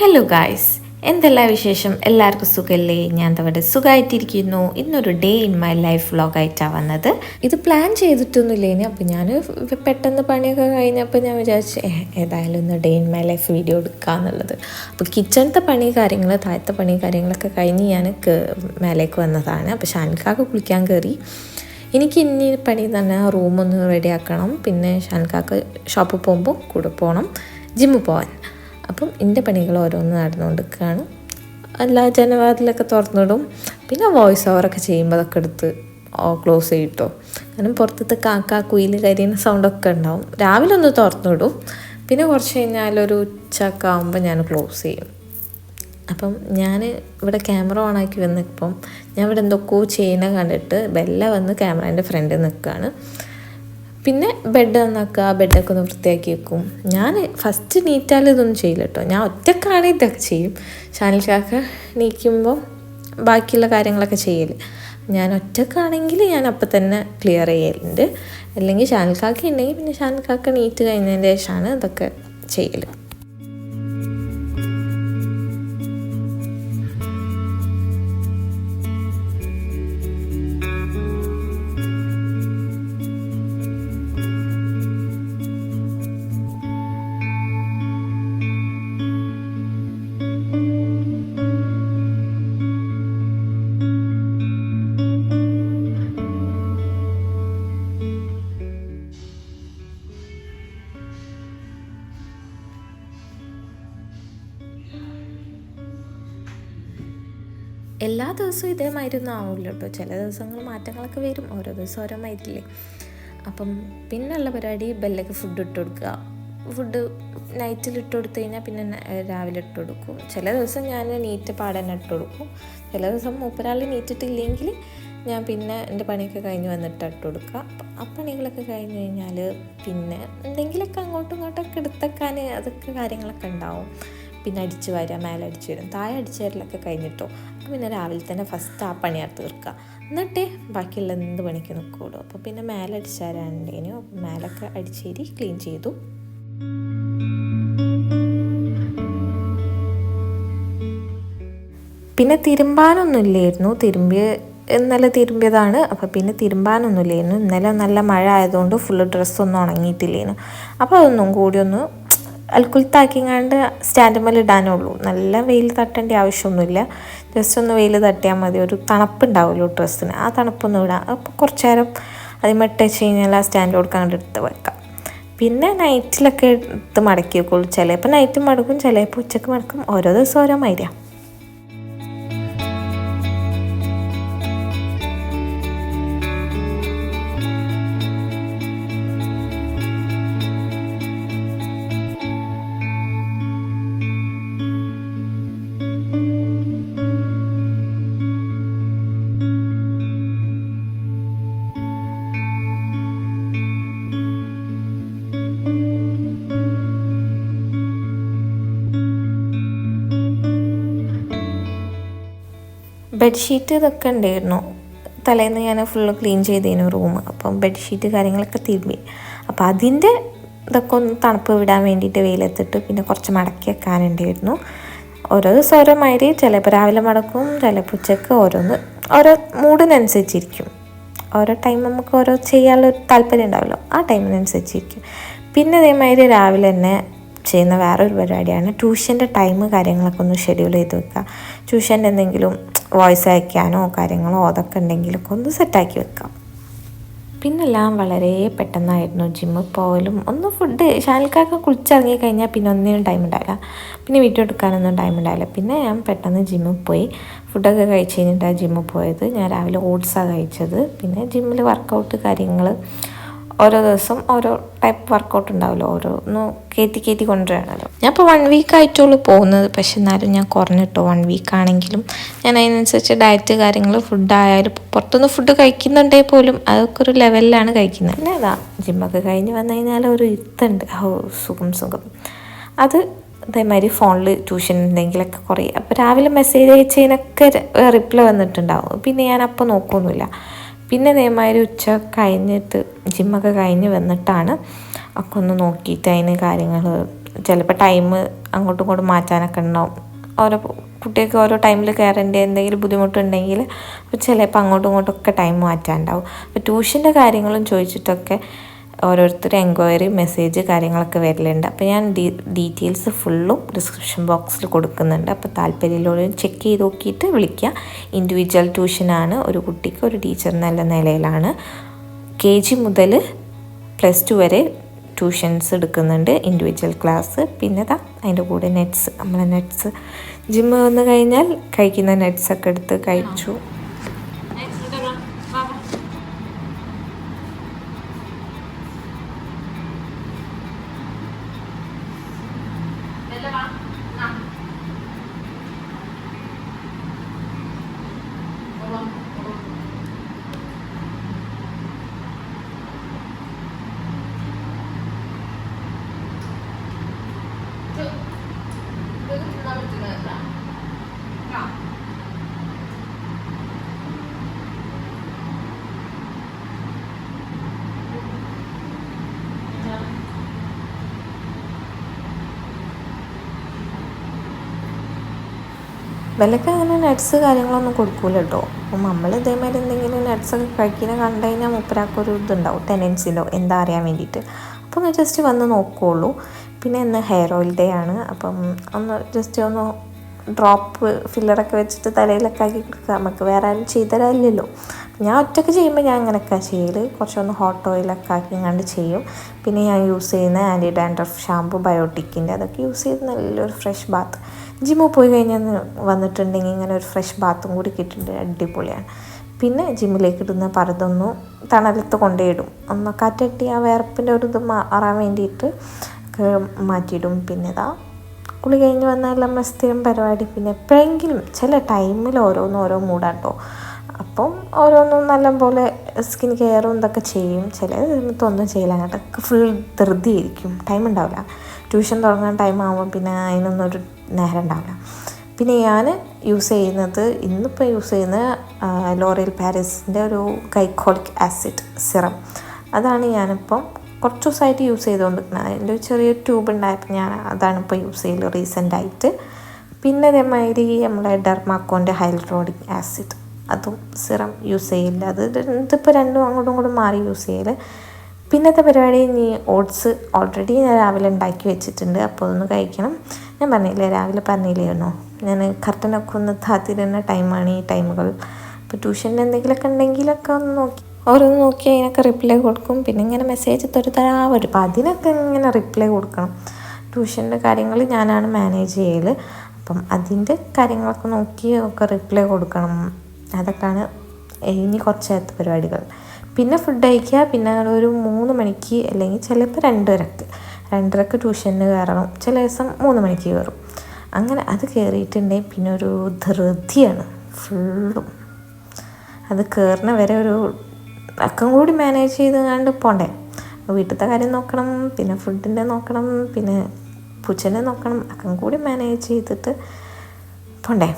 Hello guys, എന്തെല്ലാം വിശേഷം? എല്ലാവർക്കും സുഖമല്ലേ? ഞാൻ അവിടെ സുഖമായിട്ടിരിക്കുന്നു. ഇന്നൊരു ഡേ ഇൻ മൈ ലൈഫ് വ്ളോഗായിട്ടാണ് വന്നത്. ഇത് പ്ലാൻ ചെയ്തിട്ടൊന്നുമില്ലേനി. അപ്പോൾ ഞാൻ പെട്ടെന്ന് പണിയൊക്കെ കഴിഞ്ഞപ്പോൾ ഞാൻ വിചാരിച്ചു ഏതായാലും ഒന്ന് day in my life video എടുക്കാമെന്നുള്ളത്. അപ്പോൾ കിച്ചണത്തെ പണി കാര്യങ്ങൾ, താഴത്തെ പണി കാര്യങ്ങളൊക്കെ കഴിഞ്ഞ് ഞാൻ മേലേക്ക് വന്നതാണ്. അപ്പോൾ ഷാനിക്കാക്ക് കുളിക്കാൻ കയറി. എനിക്ക് ഇനി പണി തന്നെ റൂമൊന്ന് റെഡിയാക്കണം. പിന്നെ ഷാനിക്കാക്ക് ഷോപ്പിൽ പോകുമ്പോൾ കൂടെ പോകണം, ജിമ്മിൽ പോകാൻ. അപ്പം എൻ്റെ പണികൾ ഓരോന്ന് നടന്നുകൊണ്ടിരിക്കുകയാണ്. എല്ലാ ജനവാതിലൊക്കെ തുറന്നിടും. പിന്നെ വോയിസ് ഓവറൊക്കെ ചെയ്യുമ്പോൾ അതൊക്കെ എടുത്ത് ക്ലോസ് ചെയ്തിട്ടോ. കാരണം പുറത്തത്തെ കാക്ക കുയിൽ കരിയുന്ന സൗണ്ടൊക്കെ ഉണ്ടാവും. രാവിലെ ഒന്ന് തുറന്നിടും. പിന്നെ കുറച്ച് കഴിഞ്ഞാൽ ഒരു ഉച്ചയൊക്കെ ആകുമ്പോൾ ഞാൻ ക്ലോസ് ചെയ്യും. അപ്പം ഞാൻ ഇവിടെ ക്യാമറ ഓണാക്കി വന്നപ്പം ഞാൻ ഇവിടെ എന്തൊക്കെയോ ചെയ്യുന്ന കണ്ടിട്ട് ബെല്ല വന്ന് ക്യാമറേൻ്റെ ഫ്രണ്ടിൽ നിൽക്കുകയാണ്. പിന്നെ ബെഡ് നന്നാക്കുക, ബെഡൊക്കെ ഒന്ന് വൃത്തിയാക്കി വെക്കും. ഞാൻ ഫസ്റ്റ് നീറ്റാൽ ഇതൊന്നും ചെയ്യില്ല കേട്ടോ. ഞാൻ ഒറ്റക്കാണെങ്കിൽ ഇതൊക്കെ ചെയ്യും. ഷാനിൽക്കാക്ക് നീക്കുമ്പോൾ ബാക്കിയുള്ള കാര്യങ്ങളൊക്കെ ചെയ്യൽ. ഞാൻ ഒറ്റക്കാണെങ്കിൽ ഞാൻ അപ്പം തന്നെ ക്ലിയർ ചെയ്യലുണ്ട്. അല്ലെങ്കിൽ ഷാനിൽക്കാക്ക ഉണ്ടെങ്കിൽ പിന്നെ ഷാനിൽക്കാക്ക നീറ്റ് കഴിഞ്ഞതിന് ശേഷമാണ് ഇതൊക്കെ ചെയ്യൽ. എല്ലാ ദിവസവും ഇതേമാതിരി ഒന്നും ആവില്ല കേട്ടോ. ചില ദിവസങ്ങൾ മാറ്റങ്ങളൊക്കെ വരും. ഓരോ ദിവസം ഓരോ മാറ്റില്ലേ. അപ്പം പിന്നെയുള്ള പരിപാടി ബെല്ലൊക്കെ ഫുഡ് ഇട്ട് കൊടുക്കുക. ഫുഡ് നൈറ്റിൽ ഇട്ട് കൊടുത്തു കഴിഞ്ഞാൽ പിന്നെ രാവിലെ ഇട്ട് കൊടുക്കും. ചില ദിവസം ഞാൻ നീറ്റ് പാടന്നെ ഇട്ട് കൊടുക്കും. ചില ദിവസം മൂപ്പരാൾ നീറ്റിട്ടില്ലെങ്കിൽ ഞാൻ പിന്നെ എൻ്റെ പണിയൊക്കെ കഴിഞ്ഞ് വന്നിട്ട് ഇട്ട് കൊടുക്കുക. ആ പണികളൊക്കെ കഴിഞ്ഞ് കഴിഞ്ഞാൽ പിന്നെ എന്തെങ്കിലുമൊക്കെ അങ്ങോട്ടും ഇങ്ങോട്ടൊക്കെ എടുത്തേക്കാൻ അതൊക്കെ കാര്യങ്ങളൊക്കെ ഉണ്ടാവും. പിന്നെ അടിച്ച് വരിക, മേലെ അടിച്ച് വരും, താഴെ അടിച്ച് വരലൊക്കെ കഴിഞ്ഞിട്ടോ. അപ്പോൾ പിന്നെ രാവിലെ തന്നെ ഫസ്റ്റ് ആ പണിയാണ് തീർക്കുക. എന്നിട്ടേ ബാക്കിയുള്ള എന്ത് പണിക്ക് നിൽക്കുള്ളൂ. അപ്പോൾ പിന്നെ മേലെ അടിച്ച് തരാനുണ്ടേനു. അപ്പോൾ മേലൊക്കെ അടിച്ചേരി ക്ലീൻ ചെയ്തു. പിന്നെ തിരുമ്പാനൊന്നുമില്ലായിരുന്നു. ഇന്നലെ തിരുമ്പിയതാണ്. അപ്പോൾ പിന്നെ തിരുമ്പാനൊന്നുമില്ലായിരുന്നു. ഇന്നലെ നല്ല മഴ ആയതുകൊണ്ട് ഫുള്ള് ഡ്രസ്സൊന്നും ഉണങ്ങിയിട്ടില്ലേനു. അപ്പോൾ അതൊന്നും കൂടി ഒന്ന് അൽക്കുലത്താക്കിങ്ങാണ്ട് സ്റ്റാൻഡുമ്മേൽ ഇടാനുള്ളൂ. നല്ല വെയിൽ തട്ടേണ്ട ആവശ്യമൊന്നുമില്ല. ജസ്റ്റ് ഒന്ന് വെയിൽ തട്ടിയാൽ മതി. ഒരു തണുപ്പുണ്ടാവുമല്ലോ ഡ്രസ്സിന്, ആ തണുപ്പൊന്നും ഇടാം. അപ്പോൾ കുറച്ച് നേരം അതിൽ ടച്ച് കഴിഞ്ഞാൽ ആ സ്റ്റാൻഡ് കൊടുക്കാണ്ട് എടുത്ത് വെക്കാം. പിന്നെ നൈറ്റിലൊക്കെ എടുത്ത് മടക്കി വെക്കുള്ളൂ. ചിലപ്പോൾ നൈറ്റ് മടക്കും, ചിലപ്പോൾ ഉച്ചക്ക് മടക്കും. ഓരോ ദിവസം ഓരോ മാതിരിയാണ്. ബെഡ്ഷീറ്റ് ഇതൊക്കെ ഉണ്ടായിരുന്നു. തലേന്ന് ഞാൻ ഫുള്ള് ക്ലീൻ ചെയ്തേനു റൂം. അപ്പം ബെഡ്ഷീറ്റ് കാര്യങ്ങളൊക്കെ തിരുമ്പി. അപ്പോൾ അതിൻ്റെ ഇതൊക്കെ ഒന്ന് തണുപ്പ് വിടാൻ വേണ്ടിയിട്ട് വെയിലെത്തിട്ട് പിന്നെ കുറച്ച് മടക്കി വെക്കാനുണ്ടായിരുന്നു. ഓരോ ദിവസം ഓരോ മാതിരി. ചിലപ്പോൾ രാവിലെ മടക്കും, ചിലപ്പോൾ ഉച്ചക്ക് ഓരോ മൂഡിനനുസരിച്ചിരിക്കും. ഓരോ ടൈം നമുക്ക് ഓരോ ചെയ്യാനുള്ള താല്പര്യം ഉണ്ടാവുമല്ലോ, ആ ടൈമിനനുസരിച്ചിരിക്കും. പിന്നെ അതേമാതിരി രാവിലെ തന്നെ ചെയ്യുന്ന വേറൊരു പരിപാടിയാണ് ട്യൂഷൻ്റെ ടൈം കാര്യങ്ങളൊക്കെ ഒന്ന് ഷെഡ്യൂൾ ചെയ്ത് വെക്കുക. ട്യൂഷൻ്റെ എന്തെങ്കിലും വോയിസ് അയക്കാനോ കാര്യങ്ങളോ അതൊക്കെ ഉണ്ടെങ്കിലൊക്കെ ഒന്ന് സെറ്റാക്കി വെക്കാം. പിന്നെല്ലാം വളരെ പെട്ടെന്നായിരുന്നു. ജിമ്മിൽ പോകലും ഒന്ന് ഫുഡ് ഷാനിൽക്കാക്ക കുളിച്ചിറങ്ങി കഴിഞ്ഞാൽ പിന്നെ ഒന്നിനും ടൈം ഉണ്ടാവില്ല. പിന്നെ വീഡിയോ എടുക്കാനൊന്നും ടൈം ഉണ്ടാവില്ല. പിന്നെ ഞാൻ പെട്ടെന്ന് ജിമ്മിൽ പോയി ഫുഡൊക്കെ കഴിച്ച് കഴിഞ്ഞിട്ടാണ് ജിമ്മിൽ പോയത്. ഞാൻ രാവിലെ ഓട്സാണ് കഴിച്ചത്. പിന്നെ ജിമ്മിൽ വർക്കൗട്ട് കാര്യങ്ങൾ ഓരോ ദിവസം ഓരോ ടൈപ്പ് വർക്കൗട്ട് ഉണ്ടാവുമല്ലോ, ഓരോന്ന് കയറ്റി കൊണ്ടുവരണമല്ലോ. ഞാൻ ഇപ്പോൾ 1 വീക്കായിട്ടുള്ളൂ പോകുന്നത്. പക്ഷെ എന്നാലും ഞാൻ കുറഞ്ഞിട്ടോ. 1 വീക്കാണെങ്കിലും ഞാൻ അതിനനുസരിച്ച് ഡയറ്റ് കാര്യങ്ങൾ ഫുഡായാലും പുറത്തുനിന്ന് ഫുഡ് കഴിക്കുന്നുണ്ടെങ്കിൽ പോലും അതൊക്കെ ഒരു ലെവലിലാണ് കഴിക്കുന്നത്. പിന്നെ അതാ ജിമ്മൊക്കെ കഴിഞ്ഞ് വന്നു കഴിഞ്ഞാൽ ഒരു ഇത്തുണ്ട്, സുഖം. അത് അതേമാതിരി ഫോണിൽ ട്യൂഷൻ എന്തെങ്കിലുമൊക്കെ കുറേ. അപ്പോൾ രാവിലെ മെസ്സേജ് അയച്ചതിനൊക്കെ റിപ്ലൈ വന്നിട്ടുണ്ടാവും. പിന്നെ ഞാൻ അപ്പോൾ നോക്കുകയൊന്നുമില്ല. പിന്നെ അതേമാതിരി ഉച്ച കഴിഞ്ഞിട്ട് ജിമ്മൊക്കെ കഴിഞ്ഞ് വന്നിട്ടാണ് ഒക്കെ ഒന്ന് നോക്കിയിട്ട് അതിന് കാര്യങ്ങൾ ചിലപ്പോൾ ടൈം അങ്ങോട്ടും ഇങ്ങോട്ടും മാറ്റാനൊക്കെ ഉണ്ടാവും. ഓരോ കുട്ടികൾക്ക് ഓരോ ടൈമിൽ കയറേണ്ട എന്തെങ്കിലും ബുദ്ധിമുട്ടുണ്ടെങ്കിൽ അപ്പോൾ ചിലപ്പോൾ അങ്ങോട്ടും ഇങ്ങോട്ടും ഒക്കെ ടൈം മാറ്റാനുണ്ടാവും. അപ്പോൾ ട്യൂഷൻ്റെ കാര്യങ്ങളും ചോദിച്ചിട്ടൊക്കെ ഓരോരുത്തർ എൻക്വയറി മെസ്സേജ് കാര്യങ്ങളൊക്കെ വരലുണ്ട്. അപ്പോൾ ഞാൻ ഡീറ്റെയിൽസ് ഫുള്ളും ഡിസ്ക്രിപ്ഷൻ ബോക്സിൽ കൊടുക്കുന്നുണ്ട്. അപ്പോൾ താല്പര്യമുള്ളവർ ചെക്ക് ചെയ്ത് നോക്കിയിട്ട് വിളിക്കുക. ഇൻഡിവിജ്വൽ ട്യൂഷനാണ്, ഒരു കുട്ടിക്ക് ഒരു ടീച്ചർ എന്നുള്ള നിലയിലാണ്. KG മുതൽ +2 വരെ ട്യൂഷൻസ് എടുക്കുന്നുണ്ട്, ഇൻഡിവിജ്വൽ ക്ലാസ്. പിന്നെ അതിൻ്റെ കൂടെ നെറ്റ്സ്, നമ്മളെ നെറ്റ്സ് ജിമ്മ് വന്നു കഴിഞ്ഞാൽ കഴിക്കുന്ന നെറ്റ്സൊക്കെ എടുത്ത് കഴിച്ചു. വിലക്ക് അങ്ങനെ നട്ട്സ് കാര്യങ്ങളൊന്നും കൊടുക്കൂല കേട്ടോ. അപ്പം നമ്മൾ ഇതേമാതിരി എന്തെങ്കിലും നട്ട്സൊക്കെ കഴിക്കുന്ന കണ്ടു കഴിഞ്ഞാൽ മൂപ്പരാക്കൊരു ഇതുണ്ടാവും, ടെൻഡൻസി ഉണ്ടാവും എന്താ അറിയാൻ വേണ്ടിയിട്ട്. അപ്പോൾ ഒന്ന് ജസ്റ്റ് വന്ന് നോക്കുകയുള്ളൂ. പിന്നെ ഇന്ന് ഹെയർ ഓയിൽ ഡേ ആണ്. അപ്പം ഒന്ന് ജസ്റ്റ് ഒന്ന് ഡ്രോപ്പ് ഫില്ലറൊക്കെ വെച്ചിട്ട് തലയിലൊക്കെ ആക്കി കൊടുക്കുക. നമുക്ക് വേറെ ആരും ചെയ്തുതരാനില്ലല്ലോ. ഞാൻ ഒറ്റയ്ക്ക് ചെയ്യുമ്പോൾ ഞാൻ അങ്ങനെയൊക്കെ ചെയ്യൽ, കുറച്ചൊന്ന് ഹോട്ട് ഓയിലൊക്കെ ആക്കി കണ്ട് ചെയ്യും. പിന്നെ ഞാൻ യൂസ് ചെയ്യുന്ന ആൻറ്റി ഡാൻഡ്രഫ് ഷാമ്പു ബയോട്ടിക്കിൻ്റെ, അതൊക്കെ യൂസ് ചെയ്ത് നല്ലൊരു ഫ്രഷ് ബാത്ത്. ജിമ്മിൽ പോയി കഴിഞ്ഞാൽ വന്നിട്ടുണ്ടെങ്കിൽ ഇങ്ങനെ ഒരു ഫ്രഷ് ബാത്തും കൂടി കിട്ടിയിട്ടുണ്ട്, അടിപൊളിയാണ്. പിന്നെ ജിമ്മിലേക്ക് ഇടുന്ന പരതൊന്നും തണലത്ത് കൊണ്ടുപോയിടും, ഒന്ന് കാറ്റട്ടി ആ വേർപ്പിൻ്റെ ഒരു ഇത് മാറാൻ വേണ്ടിയിട്ട് മാറ്റിയിടും. പിന്നെ കുളി കഴിഞ്ഞ് വന്നാൽ നമ്മൾ സ്ഥിരം പരിപാടി. പിന്നെ എപ്പോഴെങ്കിലും ചില ടൈമിൽ ഓരോ മൂടാട്ടോ. അപ്പം ഓരോന്നും നല്ലപോലെ സ്കിൻ കെയറും ഇതൊക്കെ ചെയ്യും. ചില സമയത്തൊന്നും ചെയ്യില്ല, അങ്ങോട്ടൊക്കെ ഫുൾ ധൃതിയായിരിക്കും, ടൈം ഉണ്ടാവില്ല. ട്യൂഷൻ തുടങ്ങാൻ ടൈം ആകുമ്പോൾ പിന്നെ അതിനൊന്നും ഒരു നേരം ഉണ്ടാവില്ല. പിന്നെ ഞാൻ ഇന്നിപ്പോൾ യൂസ് ചെയ്യുന്നത് ലോറിയൽ പാരീസിൻ്റെ ഒരു ഗൈക്കോളിക് ആസിഡ് സിറം. അതാണ് ഞാനിപ്പം കുറച്ച് ദിവസമായിട്ട് യൂസ് ചെയ്തുകൊണ്ടിരിക്കുന്നത്. അതിൻ്റെ ഒരു ചെറിയൊരു ട്യൂബ് ഉണ്ടായപ്പോൾ ഞാൻ അതാണിപ്പോൾ യൂസ് ചെയ്യൽ റീസെൻ്റായിട്ട്. പിന്നെ അതേമാതിരി നമ്മളെ ഡെർമാക്കോൻ്റെ ഹൈലറോണിക് ആസിഡ്, അതും സിറം യൂസ് ചെയ്യില്ല. ഇതിപ്പോൾ രണ്ടും അങ്ങോട്ടും ഇങ്ങോട്ടും മാറി യൂസ് ചെയ്യൽ. പിന്നത്തെ പരിപാടി ഇനി ഓട്സ് ഓൾറെഡി ഞാൻ രാവിലെ ഉണ്ടാക്കി വെച്ചിട്ടുണ്ട്, അപ്പോൾ അതൊന്ന് കഴിക്കണം. ഞാൻ പറഞ്ഞില്ലേ, രാവിലെ പറഞ്ഞില്ലായിരുന്നോ ഞാൻ കർട്ടനൊക്കെ ഒന്ന് താത്തിരുന്ന ടൈമാണ് ഈ ടൈമുകൾ. അപ്പോൾ ട്യൂഷനിൽ എന്തെങ്കിലുമൊക്കെ ഉണ്ടെങ്കിലൊക്കെ ഒന്ന് നോക്കി ഓരോന്ന് നോക്കി അതിനൊക്കെ റിപ്ലൈ കൊടുക്കും. പിന്നെ ഇങ്ങനെ മെസ്സേജ് തരാ വരും, അപ്പോൾ അതിനൊക്കെ ഇങ്ങനെ റിപ്ലൈ കൊടുക്കണം. ട്യൂഷൻ്റെ കാര്യങ്ങൾ ഞാനാണ് മാനേജ് ചെയ്യൽ. അപ്പം അതിൻ്റെ കാര്യങ്ങളൊക്കെ നോക്കി ഒക്കെ റിപ്ലൈ കൊടുക്കണം. അതൊക്കെയാണ് ഇനി കുറച്ച് നേരത്തെ പരിപാടികൾ. പിന്നെ ഫുഡ് കഴിക്കുക. പിന്നെ ഒരു 3 മണിക്ക് അല്ലെങ്കിൽ ചിലപ്പോൾ 2:30 ട്യൂഷന് കയറണം. ചില ദിവസം 3 മണിക്ക് കയറും. അങ്ങനെ അത് കയറിയിട്ടുണ്ടെങ്കിൽ പിന്നെ ഒരു ധൃതിയാണ് ഫുള്ളും. അത് കയറുന്ന വരെ ഒരു അക്കം കൂടി മാനേജ് ചെയ്ത് കണ്ട് പോണ്ടേ. വീട്ടിലത്തെ കാര്യം നോക്കണം, പിന്നെ ഫുഡിൻ്റെ നോക്കണം, പിന്നെ പൂച്ചനെ നോക്കണം, അക്കം കൂടി മാനേജ് ചെയ്തിട്ട് പോണ്ടേ.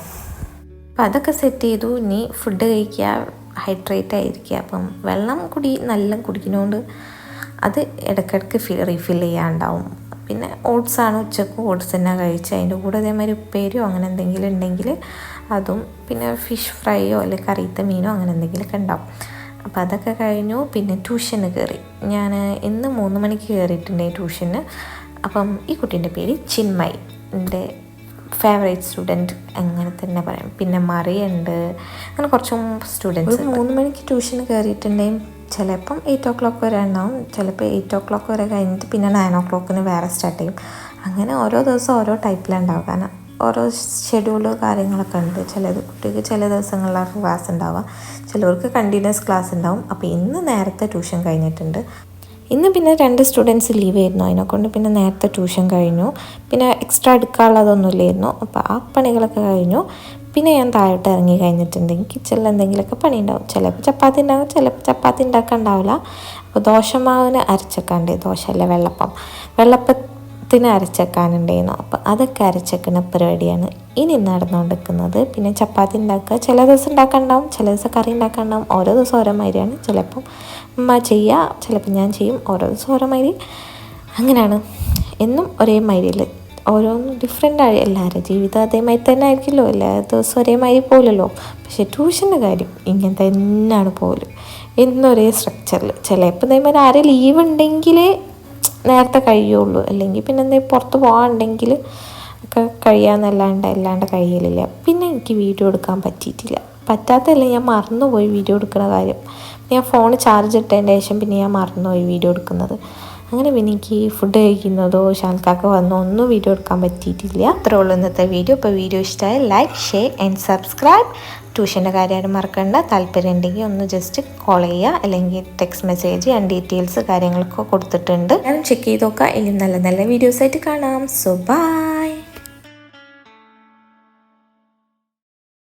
അപ്പം അതൊക്കെ സെറ്റ് ചെയ്തു. ഇനി ഫുഡ് കഴിക്കുക, ഹൈഡ്രേറ്റ് ആയിരിക്കുക. അപ്പം വെള്ളം നല്ല കുടിക്കുന്നതുകൊണ്ട് അത് ഇടയ്ക്കിടയ്ക്ക് റീഫിൽ ചെയ്യാനുണ്ടാവും. പിന്നെ ഓട്സാണ് ഉച്ചക്ക്, ഓട്സ് തന്നെ കഴിച്ച് അതിൻ്റെ കൂടെ അതേമാതിരി ഉപ്പേരിയോ അങ്ങനെ എന്തെങ്കിലും ഉണ്ടെങ്കിൽ അതും, പിന്നെ ഫിഷ് ഫ്രൈയോ അല്ലെങ്കിൽ കറിയത്തെ മീനോ അങ്ങനെ എന്തെങ്കിലുമൊക്കെ ഉണ്ടാവും. അപ്പോൾ അതൊക്കെ കഴിഞ്ഞു. പിന്നെ ട്യൂഷന് കയറി. ഞാൻ ഇന്ന് 3 മണിക്ക് കയറിയിട്ടുണ്ട് ട്യൂഷന്. അപ്പം ഈ കുട്ടീൻ്റെ പേര് ചിന്മയ്, എൻ്റെ ഫേവറേറ്റ് സ്റ്റുഡൻറ്റ് അങ്ങനെ തന്നെ പറയാം. പിന്നെ മറിയുണ്ട്, അങ്ങനെ കുറച്ചും സ്റ്റുഡൻസ്. 3 മണിക്ക് ട്യൂഷന് കയറിയിട്ടുണ്ടെങ്കിൽ ചിലപ്പം 8 o'clock വരെ ഉണ്ടാവും, ചിലപ്പോൾ 8 o'clock വരെ കഴിഞ്ഞിട്ട് പിന്നെ 9 o'clockന് വേറെ സ്റ്റാർട്ട് ചെയ്യും. അങ്ങനെ ഓരോ ദിവസം ഓരോ ടൈപ്പിലുണ്ടാവും, കാരണം ഓരോ ഷെഡ്യൂള് കാര്യങ്ങളൊക്കെ ഉണ്ട്. കുട്ടിക്ക് ചില ദിവസങ്ങളിലാണ് ക്ലാസ് ഉണ്ടാവുക, ചിലവർക്ക് കണ്ടിന്യൂസ് ക്ലാസ് ഉണ്ടാവും. അപ്പോൾ ഇന്ന് നേരത്തെ ട്യൂഷൻ കഴിഞ്ഞിട്ടുണ്ട്. ഇന്ന് പിന്നെ 2 സ്റ്റുഡൻസ് ലീവ് ആയിരുന്നു, അതിനെക്കൊണ്ട് പിന്നെ നേരത്തെ ട്യൂഷൻ കഴിഞ്ഞു. പിന്നെ എക്സ്ട്രാ എടുക്കാനുള്ളതൊന്നും ഇല്ലായിരുന്നു. അപ്പോൾ ആ പണികളൊക്കെ കഴിഞ്ഞു. പിന്നെ ഞാൻ താഴോട്ട് ഇറങ്ങി കഴിഞ്ഞിട്ടുണ്ടെങ്കിൽ കിച്ചണിൽ എന്തെങ്കിലുമൊക്കെ പണി ഉണ്ടാവും. ചിലപ്പോൾ ചപ്പാത്തി ഉണ്ടാകും, ചിലപ്പോൾ ചപ്പാത്തി ഉണ്ടാക്കാൻ ഉണ്ടാവില്ല. അപ്പോൾ ദോശമാവിന് അരച്ചേക്കാണ്ട്, ദോശയല്ല വെള്ളപ്പത്തിന് അരച്ചേക്കാനുണ്ടായിരുന്നു. അപ്പോൾ അതൊക്കെ അരച്ചേക്കുന്ന പരിപാടിയാണ് ഇനി നടന്നുകൊണ്ടിരിക്കുന്നത്. പിന്നെ ചപ്പാത്തി ഉണ്ടാക്കുക, ചില ദിവസം ഉണ്ടാക്കാനുണ്ടാവും, ചില ദിവസം കറി ഉണ്ടാക്കാനുണ്ടാവും. ഓരോ ദിവസം ഓരോ മാതിരിയാണ്. ചിലപ്പം ഉമ്മ ചെയ്യുക, ചിലപ്പോൾ ഞാൻ ചെയ്യും. ഓരോ ദിവസം ഓരോ മാതിരി, അങ്ങനെയാണ്. എന്നും ഒരേ മാതിരിയിൽ ഓരോന്നും ഡിഫറെൻ്റ് ആയി. എല്ലാവരുടെ ജീവിതം അതേമാതിരി തന്നെ ആയിരിക്കുമല്ലോ, എല്ലാ ദിവസവും ഒരേമാതിരി പോലല്ലോ. പക്ഷേ ട്യൂഷൻ്റെ കാര്യം ഇങ്ങനെ തന്നെയാണ് പോലും, എന്നൊരേ സ്ട്രക്ചറിൽ. ചിലപ്പോൾ ഇതേമാതിരി ആരും ലീവ് ഉണ്ടെങ്കിൽ നേരത്തെ കഴിയുള്ളൂ, അല്ലെങ്കിൽ പിന്നെ എന്തെങ്കിലും പുറത്ത് പോകാനുണ്ടെങ്കിൽ ഒക്കെ അല്ലാണ്ട് കഴിയലില്ല. പിന്നെ എനിക്ക് വീഡിയോ എടുക്കാൻ പറ്റിയിട്ടില്ല. പറ്റാത്തതല്ല, ഞാൻ മറന്നുപോയി വീഡിയോ എടുക്കുന്ന കാര്യം. ഞാൻ ഫോൺ ചാർജ് ഇട്ടതിൻ്റെ ശേഷം പിന്നെ ഞാൻ മറന്നുപോയി വീഡിയോ എടുക്കുന്നത്. അങ്ങനെ പിന്നെ എനിക്ക് ഫുഡ് കഴിക്കുന്നതോ ഷാൻകാക്ക വന്നോ ഒന്നും വീഡിയോ എടുക്കാൻ പറ്റിയിട്ടില്ല. അത്രേ ഉള്ളൂ ഇന്നത്തെ വീഡിയോ. ഇപ്പോൾ വീഡിയോ ഇഷ്ടമായ ലൈക്ക്, ഷെയർ ആൻഡ് സബ്സ്ക്രൈബ്. ട്യൂഷൻ്റെ കാര്യമായിട്ട് മറക്കണ്ട. താല്പര്യം ഉണ്ടെങ്കിൽ ഒന്ന് ജസ്റ്റ് കോൾ ചെയ്യുക, അല്ലെങ്കിൽ ടെക്സ്റ്റ് മെസ്സേജ് ഞാൻ ഡീറ്റെയിൽസ് കാര്യങ്ങളൊക്കെ കൊടുത്തിട്ടുണ്ട്. ഞാൻ ചെക്ക് ചെയ്ത് നോക്കാം. ഇനി നല്ല നല്ല വീഡിയോസായിട്ട് കാണാം. So by.